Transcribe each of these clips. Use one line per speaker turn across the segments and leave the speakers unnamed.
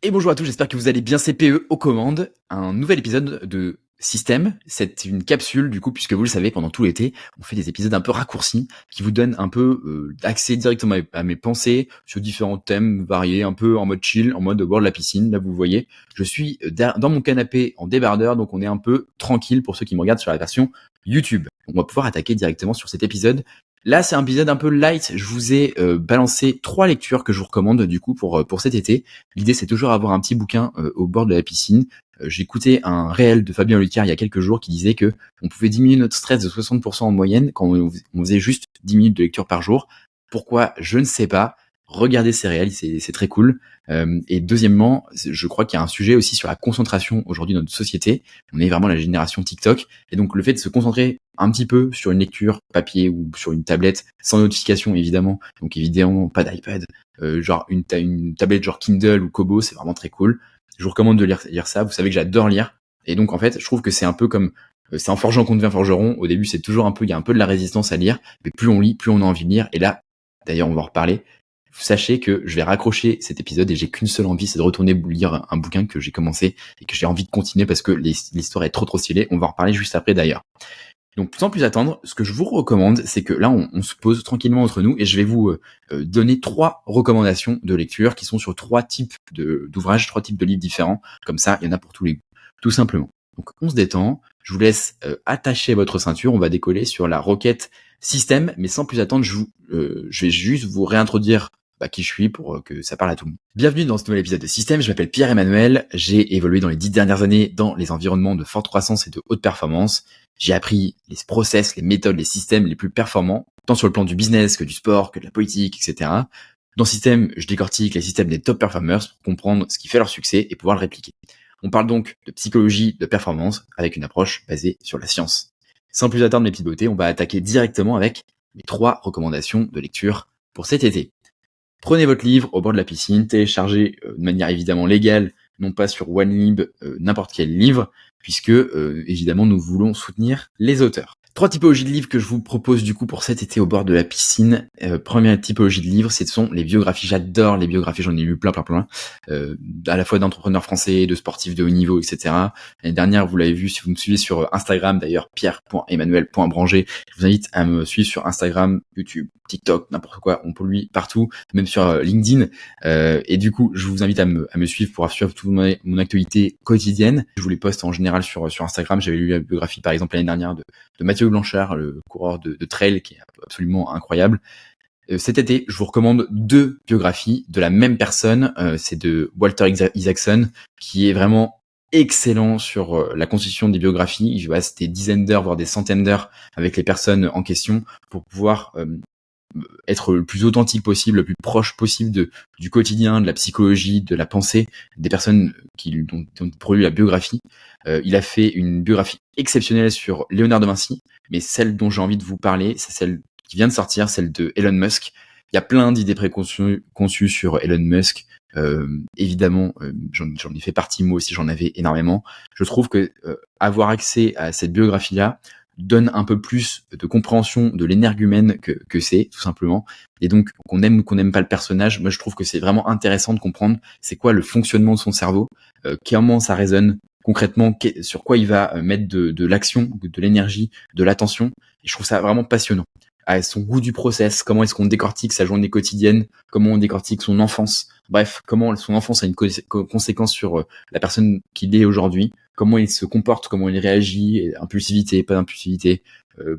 Et bonjour à tous, j'espère que vous allez bien. CPE aux commandes, un nouvel épisode de Système. C'est une capsule du coup, puisque vous le savez, pendant tout l'été, on fait des épisodes un peu raccourcis qui vous donnent un peu accès directement à mes pensées sur différents thèmes variés, un peu en mode chill, en mode au bord de la piscine. Là, vous voyez, je suis dans mon canapé en débardeur, donc on est un peu tranquille pour ceux qui me regardent sur la version YouTube. On va pouvoir attaquer directement sur cet épisode. Là, c'est un épisode un peu light. Je vous ai balancé 3 lectures que je vous recommande du coup pour cet été. L'idée, c'est toujours avoir un petit bouquin au bord de la piscine. J'ai écouté un réel de Fabien Olicard il y a quelques jours qui disait que on pouvait diminuer notre stress de 60% en moyenne quand on faisait juste 10 minutes de lecture par jour. Pourquoi? Je ne sais pas. Regardez ces réels, c'est très cool. Et deuxièmement, je crois qu'il y a un sujet aussi sur la concentration aujourd'hui dans notre société. On est vraiment la génération TikTok. Et donc, le fait de se concentrer un petit peu sur une lecture papier ou sur une tablette, sans notification évidemment. Donc, évidemment, pas d'iPad. Genre une tablette genre Kindle ou Kobo, c'est vraiment très cool. Je vous recommande de lire ça. Vous savez que j'adore lire. Et donc, en fait, je trouve que c'est un peu comme... c'est en forgeant qu'on devient forgeron. Au début, c'est toujours il y a un peu de la résistance à lire. Mais plus on lit, plus on a envie de lire. Et là, d'ailleurs, on va en reparler. Sachez que je vais raccrocher cet épisode et j'ai qu'une seule envie, c'est de retourner lire un bouquin que j'ai commencé et que j'ai envie de continuer parce que l'histoire est trop stylée. On va en reparler juste après d'ailleurs. Donc sans plus attendre, ce que je vous recommande, c'est que là on se pose tranquillement entre nous et je vais vous donner 3 recommandations de lecture qui sont sur 3 types d'ouvrages, 3 types de livres différents. Comme ça, il y en a pour tous les goûts, tout simplement. Donc on se détend, je vous laisse attacher votre ceinture, on va décoller sur la roquette système, mais sans plus attendre, je vais juste vous réintroduire qui je suis pour que ça parle à tout le monde. Bienvenue dans ce nouvel épisode de Système, je m'appelle Pierre-Emmanuel, j'ai évolué dans les 10 dernières années dans les environnements de forte croissance et de haute performance. J'ai appris les process, les méthodes, les systèmes les plus performants, tant sur le plan du business que du sport, que de la politique, etc. Dans Système, je décortique les systèmes des top performers pour comprendre ce qui fait leur succès et pouvoir le répliquer. On parle donc de psychologie de performance avec une approche basée sur la science. Sans plus attendre mes petites beautés, on va attaquer directement avec mes 3 recommandations de lecture pour cet été. Prenez votre livre au bord de la piscine, téléchargez de manière évidemment légale, non pas sur OneLib, n'importe quel livre, puisque évidemment nous voulons soutenir les auteurs. 3 typologies de livres que je vous propose du coup pour cet été au bord de la piscine. Première typologie de livres, ce sont les biographies. J'adore les biographies, j'en ai lu plein. À la fois d'entrepreneurs français, de sportifs de haut niveau, etc. L'année dernière, vous l'avez vu si vous me suivez sur Instagram, d'ailleurs, pierre.emmanuel.branger. Je vous invite à me suivre sur Instagram, YouTube, TikTok, n'importe quoi, on pollue partout, même sur LinkedIn. Et du coup, je vous invite à me suivre pour suivre toute mon actualité quotidienne. Je vous les poste en général sur Instagram. J'avais lu la biographie, par exemple, l'année dernière de Mathieu Blanchard, le coureur de trail, qui est absolument incroyable. Cet été, je vous recommande 2 biographies de la même personne. C'est de Walter Isaacson, qui est vraiment excellent sur la constitution des biographies. Il va passer des dizaines d'heures, voire des centaines d'heures avec les personnes en question pour pouvoir être le plus authentique possible, le plus proche possible du quotidien, de la psychologie, de la pensée des personnes dont produit la biographie. Il a fait une biographie exceptionnelle sur Léonard de Vinci, mais celle dont j'ai envie de vous parler, c'est celle qui vient de sortir, celle de Elon Musk. Il y a plein d'idées préconçues sur Elon Musk. Évidemment, j'en ai fait partie, moi aussi j'en avais énormément. Je trouve que avoir accès à cette biographie-là donne un peu plus de compréhension de l'énergumène que c'est, tout simplement. Et donc, qu'on aime ou qu'on n'aime pas le personnage, moi je trouve que c'est vraiment intéressant de comprendre c'est quoi le fonctionnement de son cerveau, comment ça résonne concrètement, sur quoi il va mettre de l'action, de l'énergie, de l'attention. Et je trouve ça vraiment passionnant. Son goût du process, comment est-ce qu'on décortique sa journée quotidienne, comment on décortique son enfance, bref, comment son enfance a une conséquence sur la personne qu'il est aujourd'hui, comment il se comporte, comment il réagit, impulsivité, pas d'impulsivité,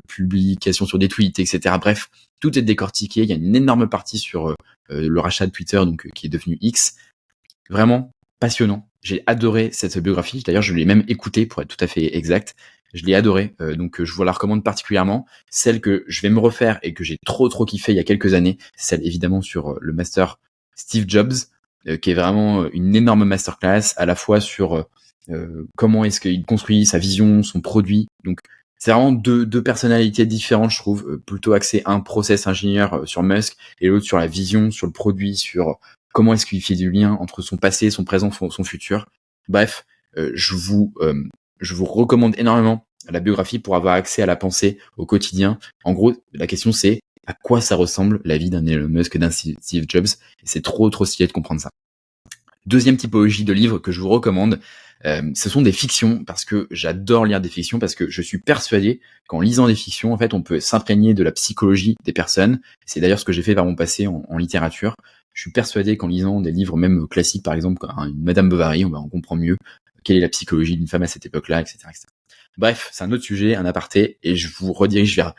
publication sur des tweets, etc. Bref, tout est décortiqué, il y a une énorme partie sur le rachat de Twitter, donc qui est devenu X. Vraiment passionnant. J'ai adoré cette biographie, d'ailleurs je l'ai même écoutée pour être tout à fait exact. Je l'ai adoré, donc je vous la recommande particulièrement. Celle que je vais me refaire et que j'ai trop kiffé il y a quelques années, c'est celle évidemment sur le master Steve Jobs, qui est vraiment une énorme masterclass, à la fois sur comment est-ce qu'il construit sa vision, son produit. Donc c'est vraiment deux personnalités différentes, je trouve, plutôt axé un process ingénieur sur Musk et l'autre sur la vision, sur le produit, sur comment est-ce qu'il fait du lien entre son passé, son présent, son futur. Bref, je vous recommande énormément la biographie pour avoir accès à la pensée au quotidien. En gros, la question c'est à quoi ça ressemble la vie d'un Elon Musk, d'un Steve Jobs. Et c'est trop stylé de comprendre ça. Deuxième typologie de livres que je vous recommande, ce sont des fictions, parce que j'adore lire des fictions, parce que je suis persuadé qu'en lisant des fictions, en fait, on peut s'imprégner de la psychologie des personnes. C'est d'ailleurs ce que j'ai fait par mon passé en littérature. Je suis persuadé qu'en lisant des livres même classiques, par exemple, comme une Madame Bovary, on comprend mieux quelle est la psychologie d'une femme à cette époque-là, etc., etc. Bref, c'est un autre sujet, un aparté, et je vous redirige vers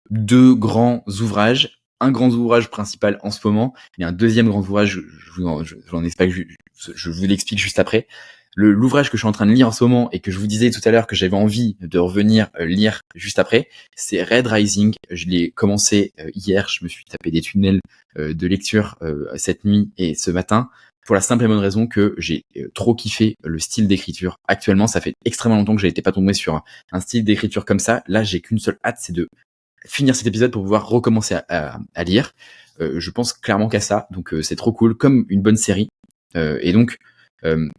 deux grands ouvrages. Un grand ouvrage principal en ce moment, et un deuxième grand ouvrage, je vous l'explique juste après. L'ouvrage que je suis en train de lire en ce moment et que je vous disais tout à l'heure que j'avais envie de revenir lire juste après, c'est Red Rising. Je l'ai commencé hier, je me suis tapé des tunnels de lecture cette nuit et ce matin, pour la simple et bonne raison que j'ai trop kiffé le style d'écriture. Actuellement, ça fait extrêmement longtemps que j'étais pas tombé sur un style d'écriture comme ça. Là, j'ai qu'une seule hâte, c'est de finir cet épisode pour pouvoir recommencer à lire. Je pense clairement qu'à ça, donc c'est trop cool, comme une bonne série. Et donc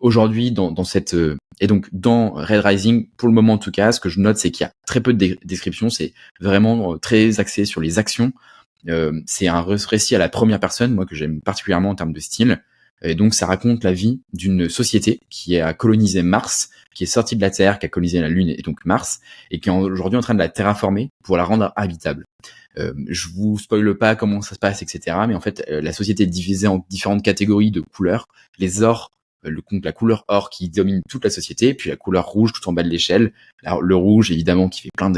aujourd'hui dans cette et donc dans Red Rising, pour le moment en tout cas, ce que je note, c'est qu'il y a très peu de descriptions, c'est vraiment très axé sur les actions. C'est un récit à la première personne, moi que j'aime particulièrement en termes de style. Et donc ça raconte la vie d'une société qui a colonisé Mars, qui est sortie de la Terre, qui a colonisé la Lune et donc Mars, et qui est aujourd'hui en train de la terraformer pour la rendre habitable. Je vous spoile pas comment ça se passe, etc. Mais en fait, la société est divisée en différentes catégories de couleurs. Les ors, la couleur or qui domine toute la société, puis la couleur rouge tout en bas de l'échelle. Alors, le rouge, évidemment, qui fait plein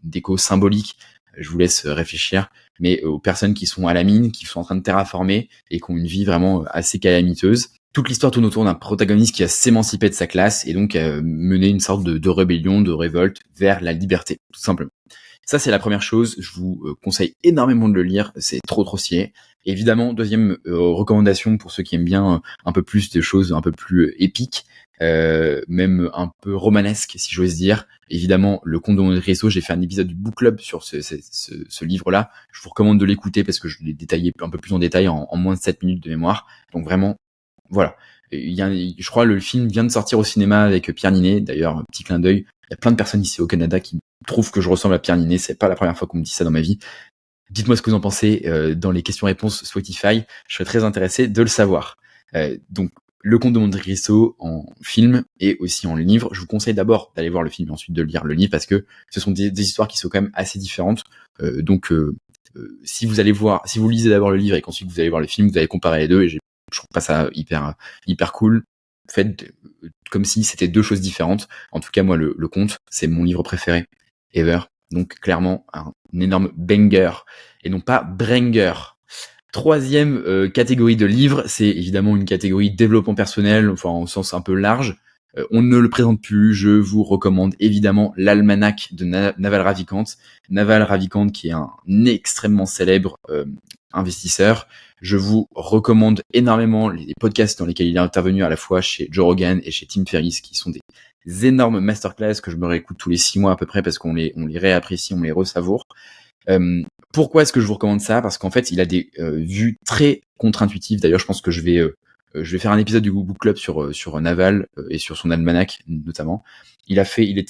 d'échos symboliques. Je vous laisse réfléchir, mais aux personnes qui sont à la mine, qui sont en train de terraformer et qui ont une vie vraiment assez calamiteuse. Toute l'histoire tourne autour d'un protagoniste qui a s'émancipé de sa classe et donc mené une sorte de rébellion, de révolte vers la liberté, tout simplement. Ça, c'est la première chose. Je vous conseille énormément de le lire. C'est trop stylé. Évidemment, deuxième recommandation pour ceux qui aiment bien un peu plus de choses un peu plus épiques, même un peu romanesque, si j'ose dire. Évidemment, Le Comte de Monte Cristo, j'ai fait un épisode du book club sur ce livre-là. Je vous recommande de l'écouter parce que je l'ai détaillé un peu plus en détail en moins de 7 minutes de mémoire. Donc vraiment, voilà. Je crois le film vient de sortir au cinéma avec Pierre Ninet. D'ailleurs, petit clin d'œil. Il y a plein de personnes ici au Canada qui trouvent que je ressemble à Pierre Ninet. C'est pas la première fois qu'on me dit ça dans ma vie. Dites-moi ce que vous en pensez dans les questions-réponses Spotify. Je serais très intéressé de le savoir. Donc, Le Comte de Monte Cristo en film et aussi en livre. Je vous conseille d'abord d'aller voir le film et ensuite de lire le livre parce que ce sont des histoires qui sont quand même assez différentes. Donc, si vous lisez d'abord le livre et qu'ensuite vous allez voir le film, vous allez comparer les deux et je trouve pas ça hyper cool. Faites comme si c'était deux choses différentes. En tout cas, moi, le Comte, c'est mon livre préféré ever. Donc, clairement, un énorme banger et non pas branger. Troisième catégorie de livres, c'est évidemment une catégorie développement personnel, enfin au sens un peu large. On ne le présente plus, je vous recommande évidemment l'almanach de Naval Ravikant. Naval Ravikant qui est un extrêmement célèbre investisseur. Je vous recommande énormément les podcasts dans lesquels il est intervenu à la fois chez Joe Rogan et chez Tim Ferriss, qui sont des énormes masterclass que je me réécoute tous les 6 mois à peu près parce qu'on les réapprécie, on les resavoure. Pourquoi est-ce que je vous recommande ça? Parce qu'en fait, il a des vues très contre-intuitives. D'ailleurs, je pense que je vais faire un épisode du Book Club sur Naval et sur son almanach notamment. Il a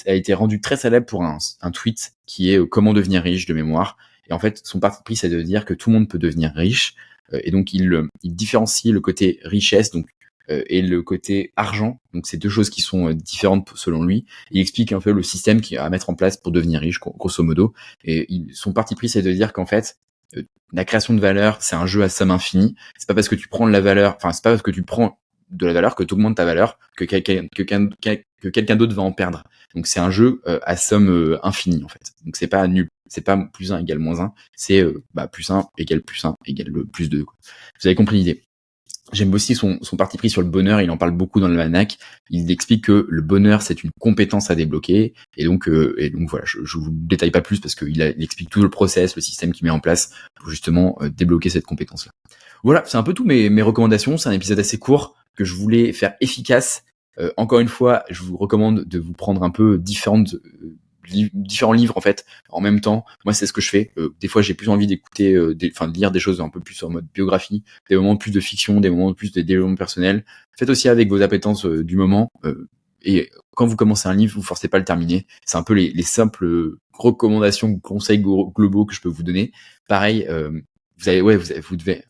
été rendu très célèbre pour un tweet qui est comment devenir riche de mémoire. Et en fait, son parti pris, c'est de dire que tout le monde peut devenir riche. Et donc, il différencie le côté richesse, donc et le côté argent. Donc, c'est deux choses qui sont différentes selon lui. Il explique un peu le système qu'il a à mettre en place pour devenir riche, grosso modo. Et son parti pris, c'est de dire qu'en fait, la création de valeur, c'est un jeu à somme infinie. C'est pas parce que tu prends de la valeur, enfin, c'est pas parce que tu prends de la valeur que tu augmentes ta valeur, que quelqu'un d'autre va en perdre. Donc, c'est un jeu à somme infinie, en fait. Donc, c'est pas nul. C'est pas plus 1 égale moins 1. C'est plus 1 égale plus 1 égale plus 2. Quoi. Vous avez compris l'idée. J'aime aussi son parti pris sur le bonheur, il en parle beaucoup dans l'almanach. Il explique que le bonheur, c'est une compétence à débloquer. Et donc voilà, je vous détaille pas plus parce qu'il explique tout le process, le système qu'il met en place pour justement débloquer cette compétence-là. Voilà, c'est un peu tout mes recommandations. C'est un épisode assez court que je voulais faire efficace. Encore une fois, je vous recommande de vous prendre un peu différents livres en fait en même temps. Moi, c'est ce que je fais. Des fois, j'ai plus envie d'écouter, de lire des choses un peu plus en mode biographie, des moments plus de fiction, des moments plus de développement personnel. Faites aussi avec vos appétences du moment. Et quand vous commencez un livre, vous forcez pas à le terminer. C'est un peu les simples recommandations, conseils globaux que je peux vous donner. Pareil, vous devez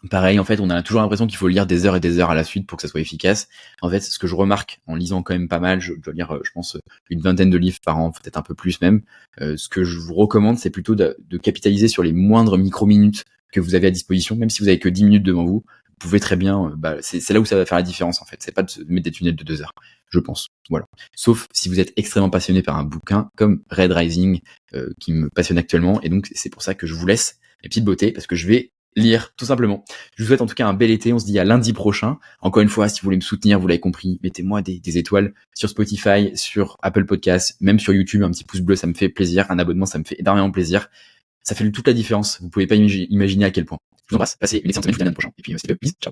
Pareil, en fait, on a toujours l'impression qu'il faut lire des heures et des heures à la suite pour que ça soit efficace. En fait, ce que je remarque en lisant quand même pas mal, je dois lire, je pense, une vingtaine de livres par an, peut-être un peu plus même. Ce que je vous recommande, c'est plutôt de capitaliser sur les moindres micro-minutes que vous avez à disposition, même si vous avez que 10 minutes devant vous. Vous pouvez très bien, c'est là où ça va faire la différence, en fait. C'est pas de se mettre des tunnels de 2 heures, je pense. Voilà. Sauf si vous êtes extrêmement passionné par un bouquin comme Red Rising, qui me passionne actuellement. Et donc, c'est pour ça que je vous laisse mes petites beautés, parce que je vais lire, tout simplement. Je vous souhaite en tout cas un bel été. On se dit à lundi prochain. Encore une fois, si vous voulez me soutenir, vous l'avez compris, mettez-moi des étoiles sur Spotify, sur Apple Podcasts, même sur YouTube. Un petit pouce bleu, ça me fait plaisir. Un abonnement, ça me fait énormément plaisir. Ça fait toute la différence. Vous pouvez pas imaginer à quel point. Je vous embrasse. Passez une excellente semaine. Je vous dis à lundi prochain. Et puis, c'était le bisous. Ciao.